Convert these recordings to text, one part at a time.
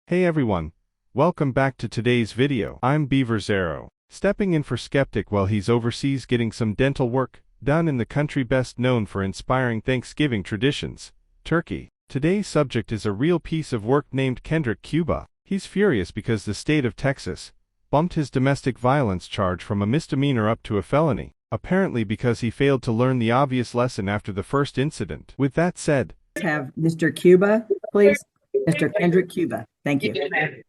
Hey everyone, welcome back to today's video. I'm Beaver Zero, stepping in for Skeptic while he's overseas getting some dental work done in the country best known for inspiring Thanksgiving traditions, Turkey. Today's subject is a real piece of work named Kendrick Cuba. He's furious because the state of Texas bumped his domestic violence charge from a misdemeanor up to a felony, apparently because he failed to learn the obvious lesson after the first incident. With that said, have Mr. Cuba, please. Mr. Kendrick Cuba. Thank you.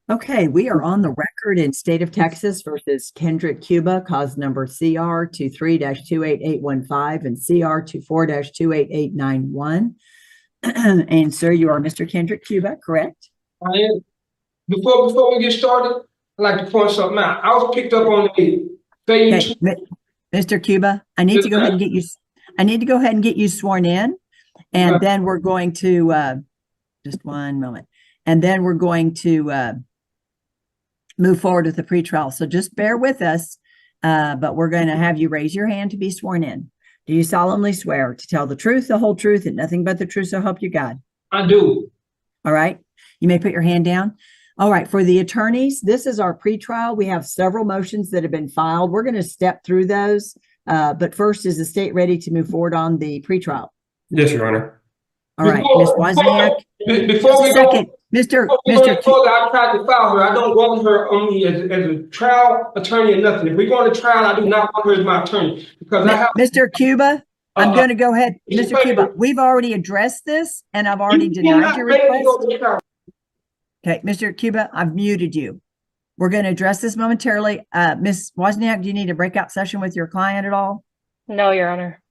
Okay, we are on the record in state of Texas versus Kendrick Cuba, cause number CR 23-28815 and CR 24-28891. And sir, you are Mr. Kendrick Cuba, correct? I am. Before we get started, I'd like to point something out. I was picked up on the Okay, Mr. Cuba, I need to go ahead and get you sworn in, and then we're going to just one moment. And then we're going to move forward with the pretrial. So just bear with us, but we're going to have you raise your hand to be sworn in. Do you solemnly swear to tell the truth, the whole truth, and nothing but the truth, so help you God? I do. All right. You may put your hand down. All right. For the attorneys, this is our pretrial. We have several motions that have been filed. We're going to step through those. But first, is the state ready to move forward on the pretrial? Yes, Your Honor. All right, Ms. Wozniak. Before we second, Mr. I tried to file her. I don't want her only as a trial attorney or nothing. If we're going to trial, I do not want her as my attorney because I have. Mr. Cuba, I'm going to go ahead. Mr. Cuba, we've already addressed this, and I've already denied your request. Okay, Mr. Cuba, I've muted you. We're going to address this momentarily. Ms. Wozniak, do you need a breakout session with your client at all? No, Your Honor.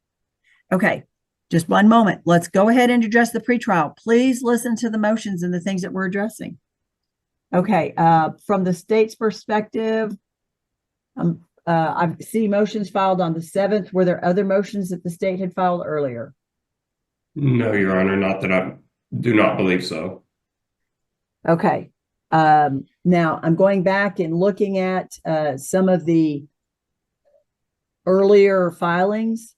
Okay. Just one moment. Let's go ahead and address the pretrial. Please listen to the motions and the things that we're addressing. Okay. From the state's perspective, I see motions filed on the 7th. Were there other motions that the state had filed earlier? No, Your Honor, not that I do not believe so. Okay. Now I'm going back and looking at some of the earlier filings.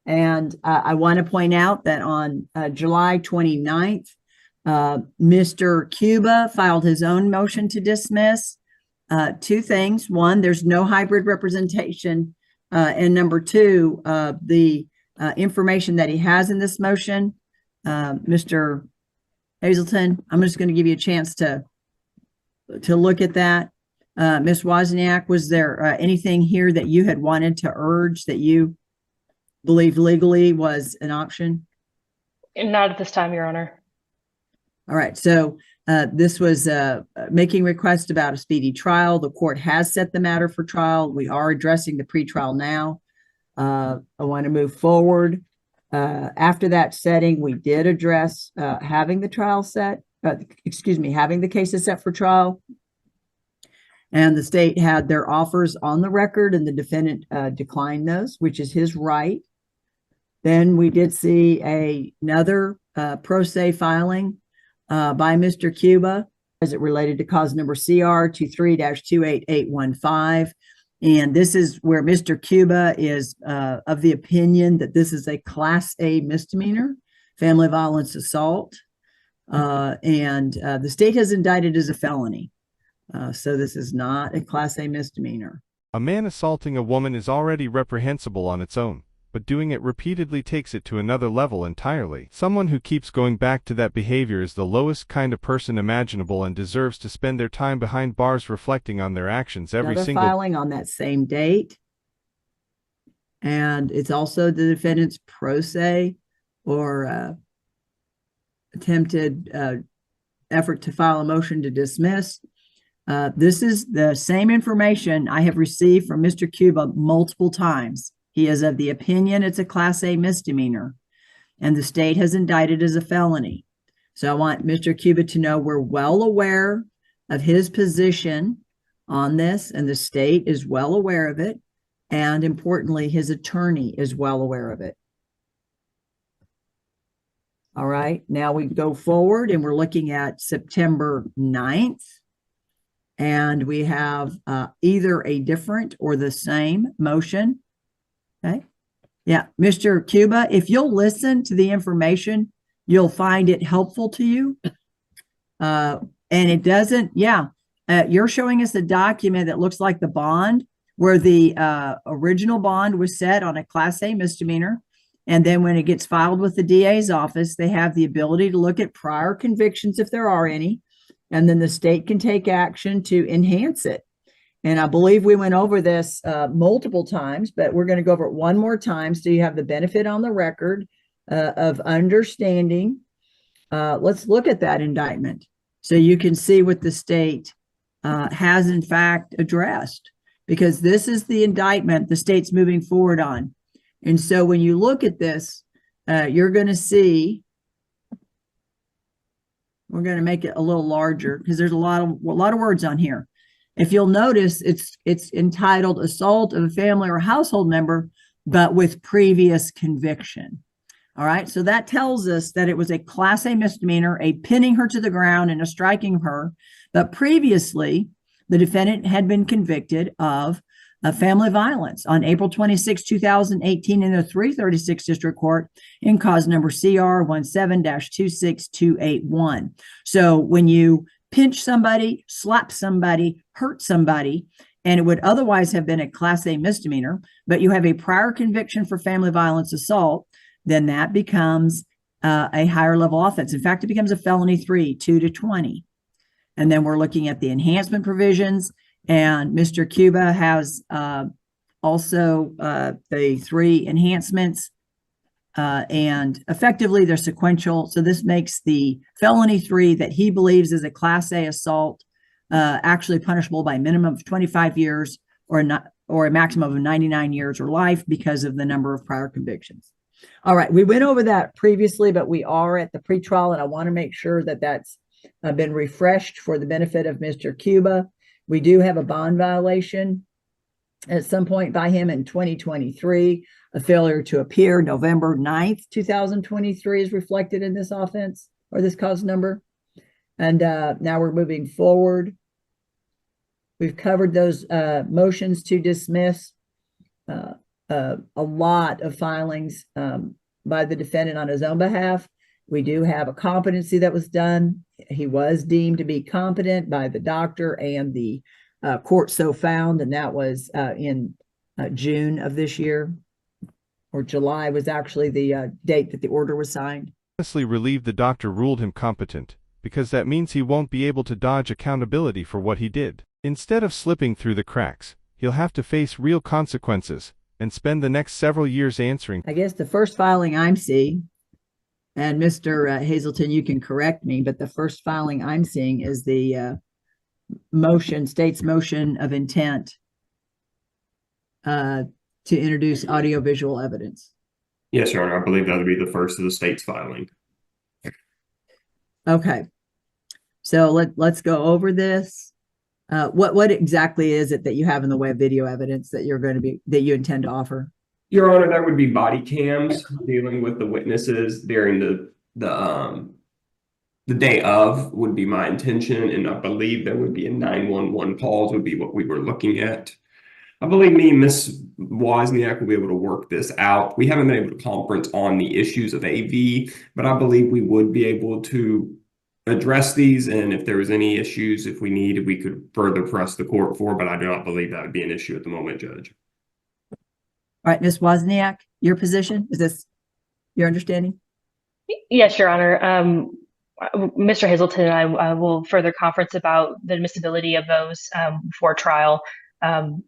And I want to point out that on July 29th, Mr. Cuba filed his own motion to dismiss. Two things. One, there's no hybrid representation. And number two, the information that he has in this motion, Mr. Hazelton, I'm just going to give you a chance to look at that. Ms. Wozniak, was there anything here that you had wanted to urge that you believe legally was an option? Not at this time, Your Honor. All right. So this was making requests about a speedy trial. The court has set the matter for trial. We are addressing the pretrial now. I want to move forward. After that setting, we did address having the trial set, having the cases set for trial. And the state had their offers on the record, and the defendant declined those, which is his right. Then we did see another pro se filing by Mr. Cuba as it related to cause number CR 23-28815. And this is where Mr. Cuba is of the opinion that this is a Class A misdemeanor, family violence assault. And the state has indicted as a felony. So this is not a Class A misdemeanor. A man assaulting a woman is already reprehensible on its own, but doing it repeatedly takes it to another level entirely. Someone who keeps going back to that behavior is the lowest kind of person imaginable and deserves to spend their time behind bars reflecting on their actions every single filing on that same date. And it's also the defendant's pro se or attempted effort to file a motion to dismiss. This is the same information I have received from Mr. Cuba multiple times. He is of the opinion it's a Class A misdemeanor, and the state has indicted as a felony. So I want Mr. Cuba to know we're well aware of his position on this, and the state is well aware of it. And importantly, his attorney is well aware of it. All right, now we go forward and we're looking at September 9th. And we have either a different or the same motion. Okay. Yeah. Mr. Cuba, if you'll listen to the information, you'll find it helpful to you. And it doesn't, yeah. You're showing us a document that looks like the bond where the original bond was set on a Class A misdemeanor. And then when it gets filed with the DA's office, they have the ability to look at prior convictions if there are any. And then the state can take action to enhance it. And I believe we went over this multiple times, but we're going to go over it one more time so you have the benefit on the record of understanding. Let's look at that indictment so you can see what the state has in fact addressed, because this is the indictment the state's moving forward on. And so when you look at this, you're going to see, we're going to make it a little larger because there's a lot of words on here. If you'll notice, it's entitled assault of a family or household member, but with previous conviction. All right. So that tells us that it was a Class A misdemeanor, a pinning her to the ground and a striking of her. But previously, the defendant had been convicted of family violence on April 26, 2018 in the 336 District Court in cause number CR 17-26281. So when you pinch somebody, slap somebody, hurt somebody, and it would otherwise have been a Class A misdemeanor, but you have a prior conviction for family violence assault, then that becomes a higher level offense. In fact, it becomes a felony 3, 2 to 20. And then we're looking at the enhancement provisions, and Mr. Cuba has also the 3 enhancements, and effectively they're sequential. So this makes the felony 3 that he believes is a Class A assault actually punishable by a minimum of 25 years or a maximum of 99 years or life because of the number of prior convictions. All right, we went over that previously, but we are at the pretrial, and I want to make sure that that's been refreshed for the benefit of Mr. Cuba. We do have a bond violation at some point by him in 2023. A failure to appear November 9th, 2023 is reflected in this offense or this cause number. And now we're moving forward. We've covered those motions to dismiss. A lot of filings by the defendant on his own behalf. We do have a competency that was done. He was deemed to be competent by the doctor and the court so found, and that was in June of this year, or July was actually the date that the order was signed. Honestly relieved the doctor ruled him competent, because that means he won't be able to dodge accountability for what he did. Instead of slipping through the cracks, he'll have to face real consequences and spend the next several years answering. I guess the first filing I'm seeing, and Mr. Hazelton, you can correct me, but the first filing I'm seeing is the state's motion of intent to introduce audiovisual evidence. Yes, Your Honor. I believe that would be the first of the state's filing. Okay. So let's go over this. What exactly is it that you have in the way of video evidence that that you intend to offer? Your Honor, that would be body cams dealing with the witnesses during the day of would be my intention, and I believe there would be a 911 calls would be what we were looking at. I believe me and Ms. Wozniak will be able to work this out. We haven't been able to conference on the issues of AV, but I believe we would be able to address these, and if there was any issues, if we needed, we could further press the court for, but I do not believe that would be an issue at the moment, Judge. All right, Ms. Wozniak, your position? Is this your understanding? Yes, Your Honor. Mr. Hazelton and I will further conference about the admissibility of those for trial. And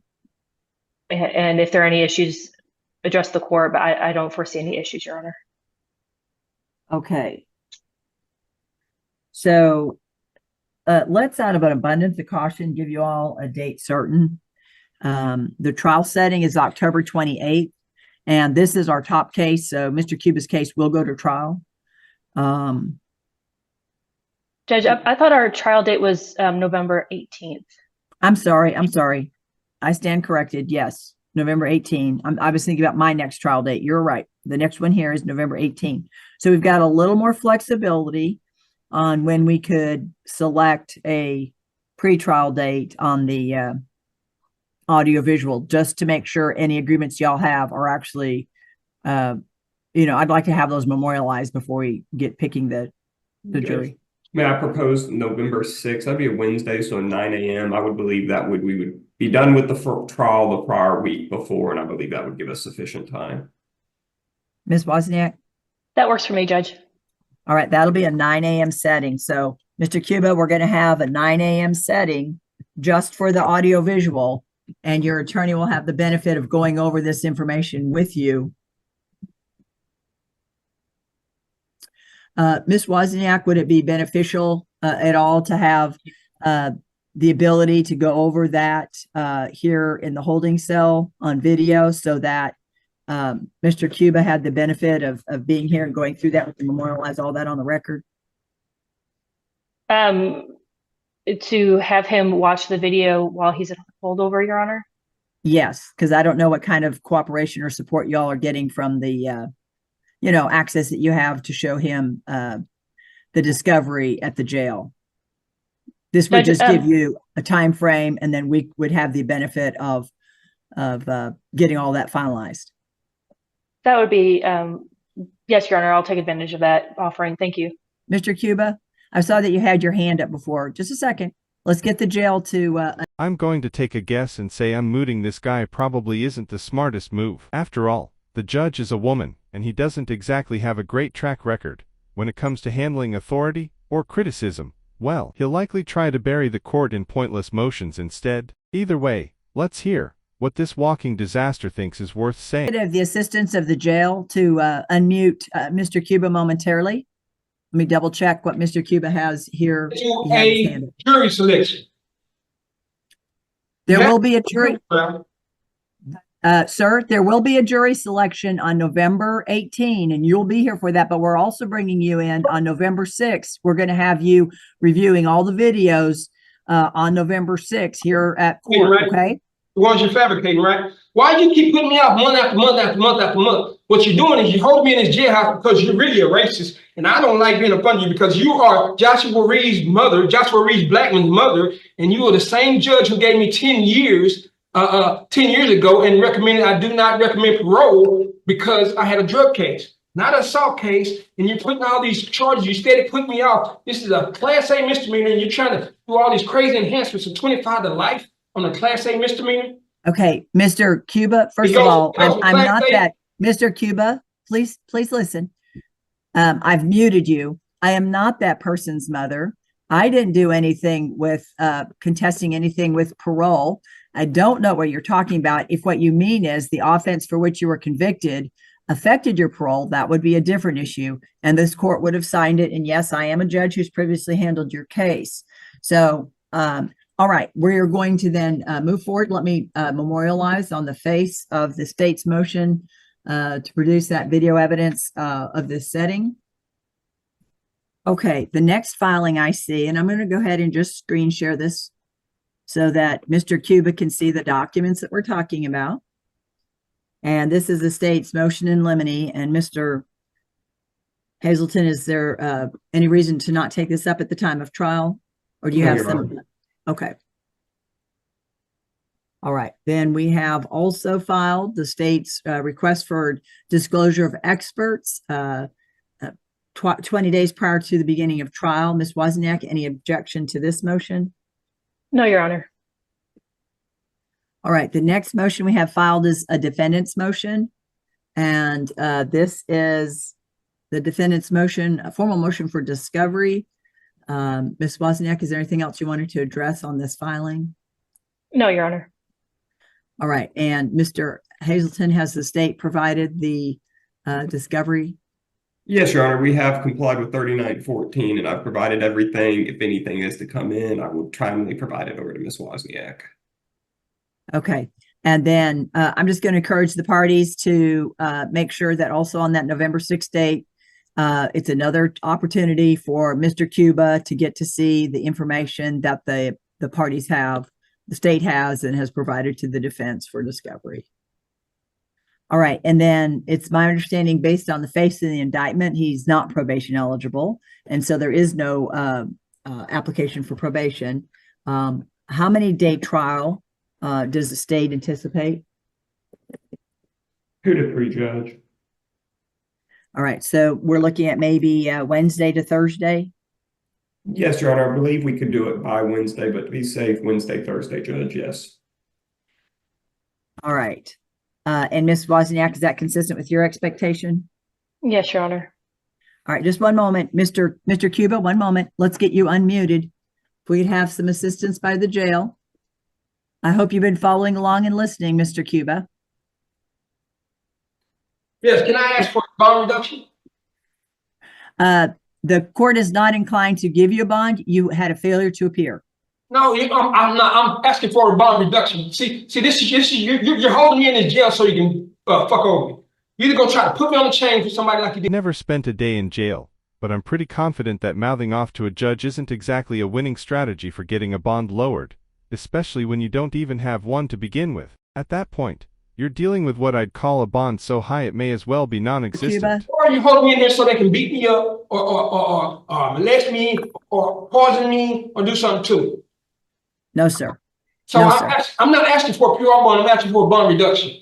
if there are any issues, address the court, but I don't foresee any issues, Your Honor. Okay. So let's, out of an abundance of caution, give you all a date certain. The trial setting is October 28th, and this is our top case. So Mr. Cuba's case will go to trial. Judge, I thought our trial date was November 18th. I'm sorry. I stand corrected. Yes, November 18. I was thinking about my next trial date. You're right. The next one here is November 18. So we've got a little more flexibility on when we could select a pretrial date on the audiovisual, just to make sure any agreements y'all have are actually, I'd like to have those memorialized before we get picking the jury. May I propose November 6th? That'd be a Wednesday, so 9 a.m. I would believe that we would be done with the trial the prior week before, and I believe that would give us sufficient time. Ms. Wozniak? That works for me, Judge. All right, that'll be a 9 a.m. setting. So, Mr. Cuba, we're going to have a 9 a.m. setting just for the audio visual, and your attorney will have the benefit of going over this information with you. Ms. Wozniak, would it be beneficial at all to have the ability to go over that here in the holding cell on video so that Mr. Cuba had the benefit of being here and going through that, we can memorialize all that on the record? To have him watch the video while he's at holdover, Your Honor? Yes, because I don't know what kind of cooperation or support y'all are getting from the access that you have to show him the discovery at the jail. This would just give you a time frame, and then we would have the benefit of getting all that finalized. That would be, yes, Your Honor, I'll take advantage of that offering. Thank you. Mr. Cuba, I saw that you had your hand up before. Just a second. Let's get the jail to... I'm going to take a guess and say unmuting this guy probably isn't the smartest move. After all, the judge is a woman, and he doesn't exactly have a great track record when it comes to handling authority or criticism. Well, he'll likely try to bury the court in pointless motions instead. Either way, let's hear what this walking disaster thinks is worth saying. Of the assistance of the jail to unmute Mr. Cuba momentarily. Let me double check what Mr. Cuba has here. A jury selection. There will be a jury. Sir, there will be a jury selection on November 18, and you'll be here for that, but we're also bringing you in on November 6. We're going to have you reviewing all the videos on November 6 here at court, right. Okay? The ones you're fabricating, right? Why do you keep putting me out month after month after month after month? What you're doing is you hold me in this jailhouse because you're really a racist, and I don't like being up under you because you are Joshua Reed's mother, Joshua Reed Blackman's mother, and you are the same judge who gave me 10 years 10 years ago and recommended I do not recommend parole because I had a drug case, not an assault case, and you're putting all these charges. You steady putting me off. This is a Class A misdemeanor, and you're trying to do all these crazy enhancements from 25 to life on a Class A misdemeanor. Okay, Mr. Cuba, first of all, I'm not that. Mr. Cuba, please listen. I've muted you. I am not that person's mother. I didn't do anything with contesting anything with parole. I don't know what you're talking about. If what you mean is the offense for which you were convicted affected your parole, that would be a different issue. And this court would have signed it. And yes, I am a judge who's previously handled your case. So, all right, we're going to then move forward. Let me memorialize on the face of the state's motion to produce that video evidence of this setting. Okay, the next filing I see, and I'm going to go ahead and just screen share this so that Mr. Cuba can see the documents that we're talking about. And this is the state's motion in limine. And Mr. Hazelton, is there any reason to not take this up at the time of trial? Or do you have some? Okay. All right. Then we have also filed the state's request for disclosure of experts 20 days prior to the beginning of trial. Ms. Wozniak, any objection to this motion? No, Your Honor. All right, the next motion we have filed is a defendant's motion. And this is the defendant's motion, a formal motion for discovery. Ms. Wozniak, is there anything else you wanted to address on this filing? No, Your Honor. All right, and Mr. Hazelton, has the state provided the discovery? Yes, Your Honor, we have complied with 3914, and I've provided everything. If anything is to come in, I will timely provide it over to Ms. Wozniak. Okay, and then I'm just going to encourage the parties to make sure that also on that November 6th date, it's another opportunity for Mr. Cuba to get to see the information that the parties have, the state has, and has provided to the defense for discovery. All right, and then it's my understanding, based on the face of the indictment, he's not probation eligible, and so there is no application for probation. How many day trial does the state anticipate? 2 to 3, Judge. All right, so we're looking at maybe Wednesday to Thursday? Yes, Your Honor, I believe we could do it by Wednesday, but to be safe, Wednesday, Thursday, Judge, yes. All right. And Ms. Wozniak, is that consistent with your expectation? Yes, Your Honor. All right, just one moment. Mr. Cuba, one moment. Let's get you unmuted. If we'd have some assistance by the jail. I hope you've been following along and listening, Mr. Cuba. Yes, can I ask for a bond reduction? The court is not inclined to give you a bond. You had a failure to appear. No, I'm not. I'm asking for a bond reduction. See, this is you're holding me in this jail so you can fuck over me. You're either gonna try to put me on the chain for somebody like you did. Never spent a day in jail, but I'm pretty confident that mouthing off to a judge isn't exactly a winning strategy for getting a bond lowered, especially when you don't even have one to begin with. At that point, you're dealing with what I'd call a bond so high it may as well be non-existent. Or you hold me in here so they can beat me up or molest me or poison me or do something to me. No, sir. So No, sir. I'm not asking for a pure bond. I'm asking for a bond reduction.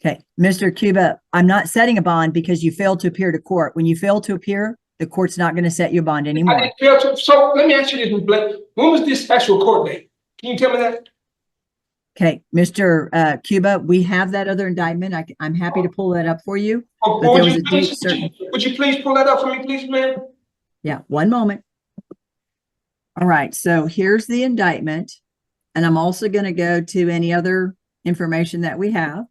Okay, Mr. Cuba, I'm not setting a bond because you failed to appear to court. When you fail to appear, the court's not going to set you a bond anymore. I didn't fail to. So let me ask you this, Ms. Blake. When was this actual court date? Can you tell me that? Okay, Mr. Cuba, we have that other indictment. I'm happy to pull that up for you. Or But there was a date certain. would you please pull that up for me, please, ma'am? Yeah, one moment. All right, so here's the indictment. And I'm also going to go to any other information that we have.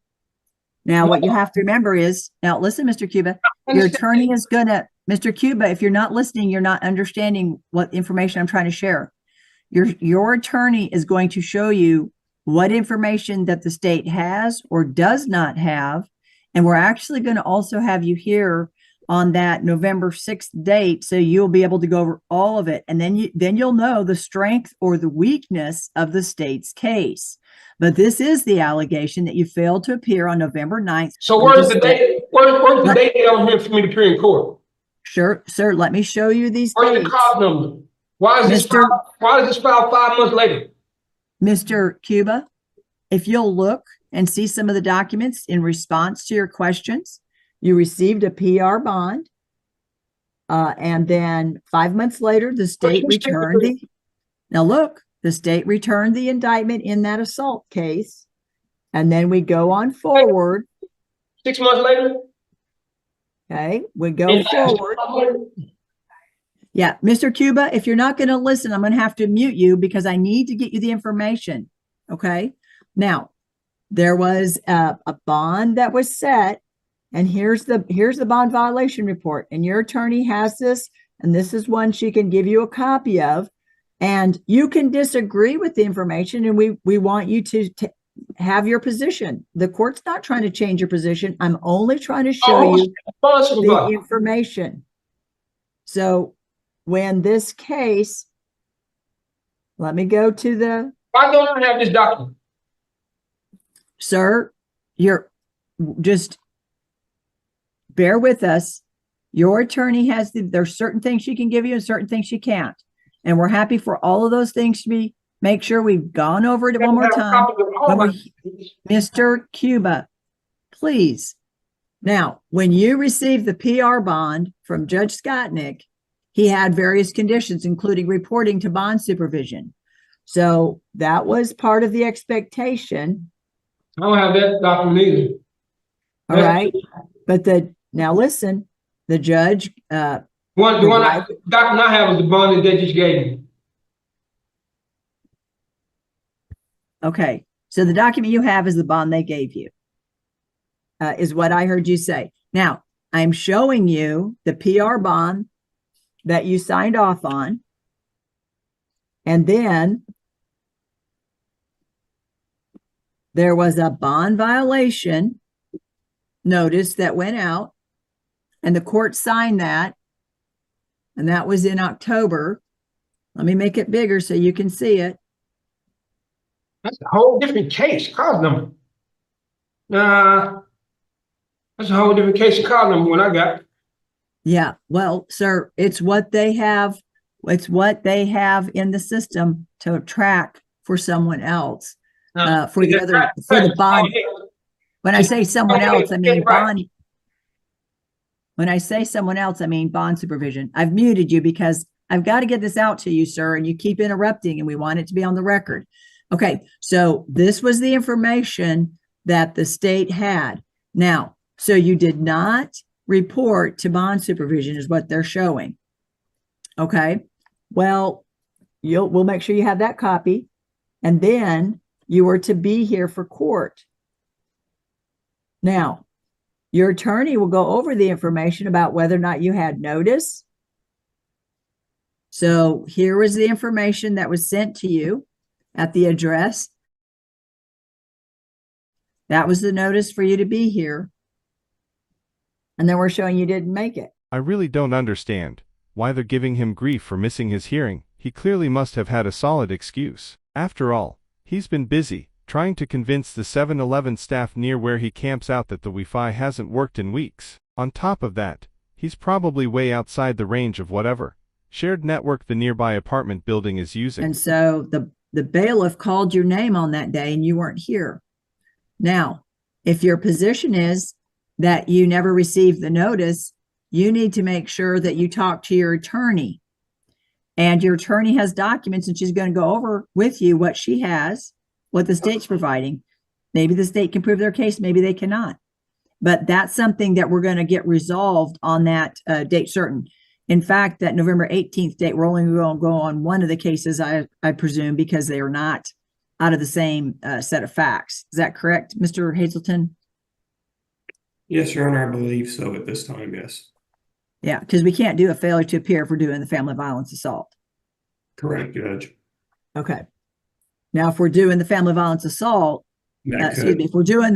Now, what you have to remember is, now listen, Mr. Cuba, your attorney is going to, Mr. Cuba, if you're not listening, you're not understanding what information I'm trying to share. Your attorney is going to show you what information that the state has or does not have. And we're actually going to also have you here on that November 6th date. So you'll be able to go over all of it. And then you'll know the strength or the weakness of the state's case. But this is the allegation that you failed to appear on November 9th. So where's the date? Where's the date on here for me to appear in court? Sure, sir. Let me show you these Where's the dates. card number? Why is this filed 5 months later? Mr. Cuba, if you'll look and see some of the documents in response to your questions, you received a PR bond. And then 5 months later, the state returned now look, the state returned the indictment in that assault case. And then we go on forward. 6 months later? Okay, we go forward. Yeah, Mr. Cuba, if you're not going to listen, I'm going to have to mute you because I need to get you the information. Okay. Now, there was a bond that was set, and here's the bond violation report. And your attorney has this, and this is one she can give you a copy of. And you can disagree with the information, and we want you to have your position. The court's not trying to change your position. I'm only trying to show you the information. So when this case, let me go to the. Why don't I have this document? Sir, you're just bear with us. Your attorney has there's certain things she can give you and certain things she can't. And we're happy for all of those things to be, make sure we've gone over it one more time. Mr. Cuba, please. Now, when you received the PR bond from Judge Skotnick, he had various conditions, including reporting to bond supervision. So that was part of the expectation. I don't have that document either. All right. But now listen, the judge. The document I have is the bond that they just gave me. Okay. So the document you have is the bond they gave you, is what I heard you say. Now, I'm showing you the PR bond that you signed off on. And then there was a bond violation notice that went out, and the court signed that. And that was in October. Let me make it bigger so you can see it. That's a whole different case, card number. That's a whole different case of card number one I got. Yeah, well, sir, it's what they have. It's what they have in the system to track for someone else. For the bond. When I say someone else, I mean bond. When I say someone else, I mean bond supervision. I've muted you because I've got to get this out to you, sir. And you keep interrupting and we want it to be on the record. Okay. So this was the information that the state had. Now, so you did not report to bond supervision is what they're showing. Okay. Well, we'll make sure you have that copy. And then you are to be here for court. Now, your attorney will go over the information about whether or not you had notice. So here was the information that was sent to you at the address. That was the notice for you to be here. And then we're showing you didn't make it. I really don't understand why they're giving him grief for missing his hearing. He clearly must have had a solid excuse. After all, he's been busy trying to convince the 7-Eleven staff near where he camps out that the Wi-Fi hasn't worked in weeks. On top of that, he's probably way outside the range of whatever shared network the nearby apartment building is using. And so the bailiff called your name on that day and you weren't here. Now, if your position is that you never received the notice, you need to make sure that you talk to your attorney. And your attorney has documents and she's going to go over with you what she has, what the state's providing. Maybe the state can prove their case, maybe they cannot. But that's something that we're going to get resolved on that date certain. In fact, that November 18th date, we're only going to go on one of the cases, I presume, because they are not out of the same set of facts. Is that correct, Mr. Hazelton? Yes, Your Honor, I believe so at this time, yes. Yeah, because we can't do a failure to appear if we're doing the family violence assault. Correct, Judge. Okay. Now, if we're doing the family violence assault, excuse me, if we're doing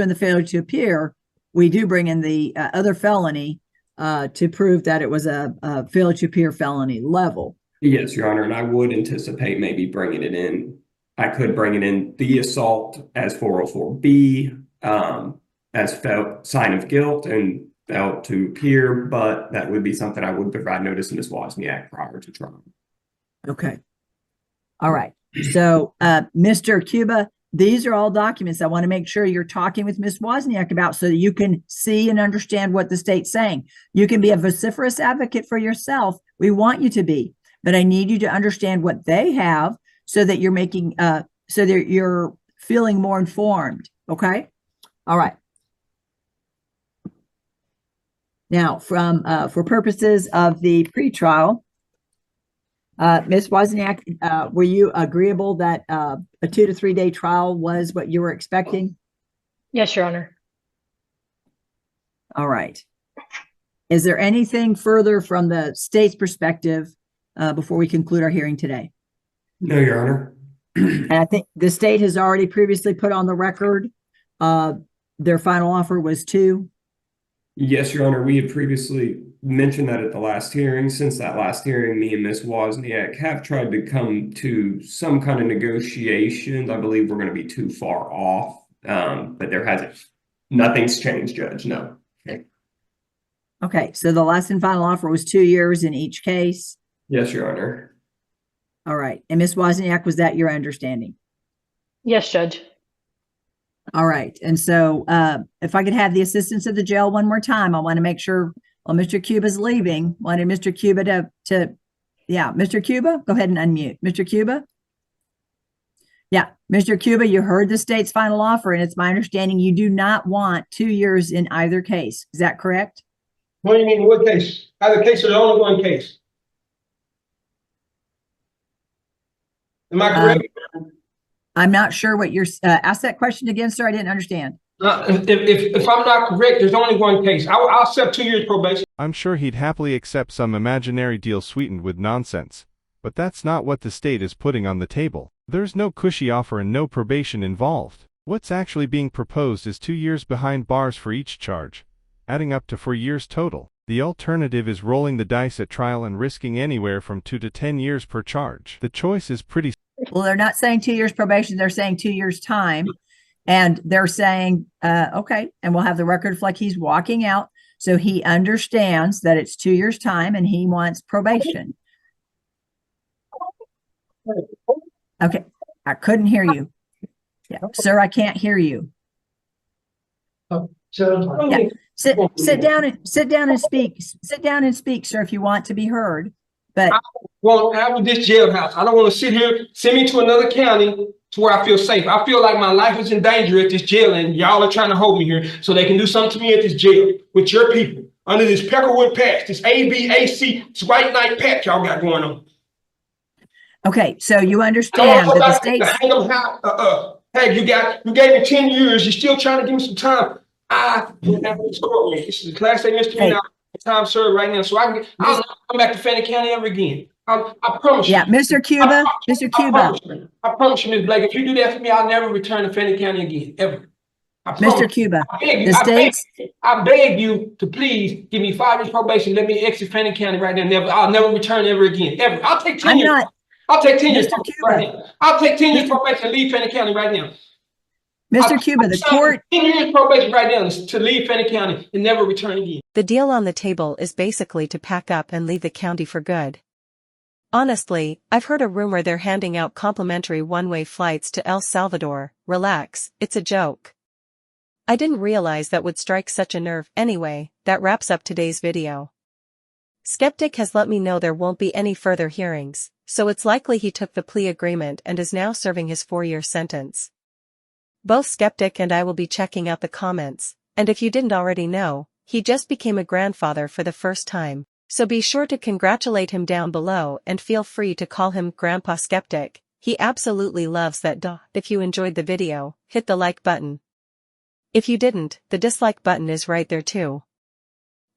the failure to appear, we do bring in the other felony to prove that it was a failure to appear felony level. Yes, Your Honor, and I would anticipate maybe bringing it in. I could bring it in the assault as 404B, as sign of guilt and failed to appear, but that would be something I would provide notice in Ms. Wozniak prior to trial. Okay. All right. So, Mr. Cuba, these are all documents I want to make sure you're talking with Ms. Wozniak about so that you can see and understand what the state's saying. You can be a vociferous advocate for yourself. We want you to be, but I need you to understand what they have so that you're making, so that you're feeling more informed. Okay. All right. Now, for purposes of the pretrial, Ms. Wozniak, were you agreeable that a 2 to 3 day trial was what you were expecting? Yes, Your Honor. All right. Is there anything further from the state's perspective before we conclude our hearing today? No, Your Honor. And I think the state has already previously put on the record their final offer was 2. Yes, Your Honor. We had previously mentioned that at the last hearing. Since that last hearing, me and Ms. Wozniak have tried to come to some kind of negotiations. I believe we're going to be too far off, but nothing's changed, Judge. No. Okay, so the last and final offer was 2 years in each case? Yes, Your Honor. All right, and Ms. Wozniak, was that your understanding? Yes, Judge. All right, and so if I could have the assistance of the jail one more time, I want to make sure, while Mr. Cuba's leaving, wanted Mr. Cuba yeah, Mr. Cuba, go ahead and unmute. Mr. Cuba? Yeah, Mr. Cuba, you heard the state's final offer, and it's my understanding you do not want 2 years in either case. Is that correct? What do you mean, what case? Either case or the only one case? Am I correct? I'm not sure what you're, ask that question again, sir. I didn't understand. If I'm not correct, there's only one case. I'll accept 2 years probation. I'm sure he'd happily accept some imaginary deal sweetened with nonsense, but that's not what the state is putting on the table. There's no cushy offer and no probation involved. What's actually being proposed is 2 years behind bars for each charge, adding up to 4 years total. The alternative is rolling the dice at trial and risking anywhere from 2 to 10 years per charge. The choice is pretty. Well, they're not saying 2 years probation. They're saying 2 years time. And they're saying, okay, and we'll have the record reflect he's walking out. So he understands that it's 2 years time and he wants probation. Okay, I couldn't hear you. Yeah, sir, I can't hear you. Yeah. Sit down and speak. Sit down and speak, sir, if you want to be heard. But want out of this jailhouse. I don't want to sit here, send me to another county to where I feel safe. I feel like my life is in danger at this jail, and y'all are trying to hold me here so they can do something to me at this jail with your people under this Peckerwood patch, this ABAC, this white knight patch y'all got going on. Okay, so you understand that the state's... Hey, you gave me 10 years. You're still trying to give me some time. I don't have this courtroom. This is a class A misdemeanor. Time served right now, so I'll never come back to Fannin County ever again. I promise you. Yeah, Mr. Cuba, Mr. Cuba. I promise you, Ms. Blake, if you do that for me, I'll never return to Fannin County again, ever. Mr. Cuba, I beg you to please give me 5 years probation. Let me exit Fannin County right now. I'll never return ever again, ever. I'll take 10 years. I'll take 10 years probation right now. I'll take 10 years probation and leave Fannin County right now. Mr. Cuba, the court... 10 years probation right now to leave Fannin County and never return again. The deal on the table is basically to pack up and leave the county for good. Honestly, I've heard a rumor they're handing out complimentary one-way flights to El Salvador. Relax, it's a joke. I didn't realize that would strike such a nerve. Anyway, that wraps up today's video. Skeptic has let me know there won't be any further hearings, so it's likely he took the plea agreement and is now serving his 4-year sentence. Both Skeptic and I will be checking out the comments, and if you didn't already know, he just became a grandfather for the first time, so be sure to congratulate him down below and feel free to call him Grandpa Skeptic. He absolutely loves that dog. If you enjoyed the video, hit the like button. If you didn't, the dislike button is right there too.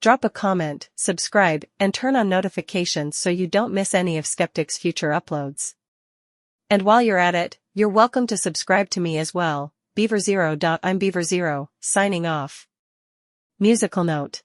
Drop a comment, subscribe, and turn on notifications so you don't miss any of Skeptic's future uploads. And while you're at it, you're welcome to subscribe to me as well. Beaver0. I'm Beaver0, signing off. Musical note.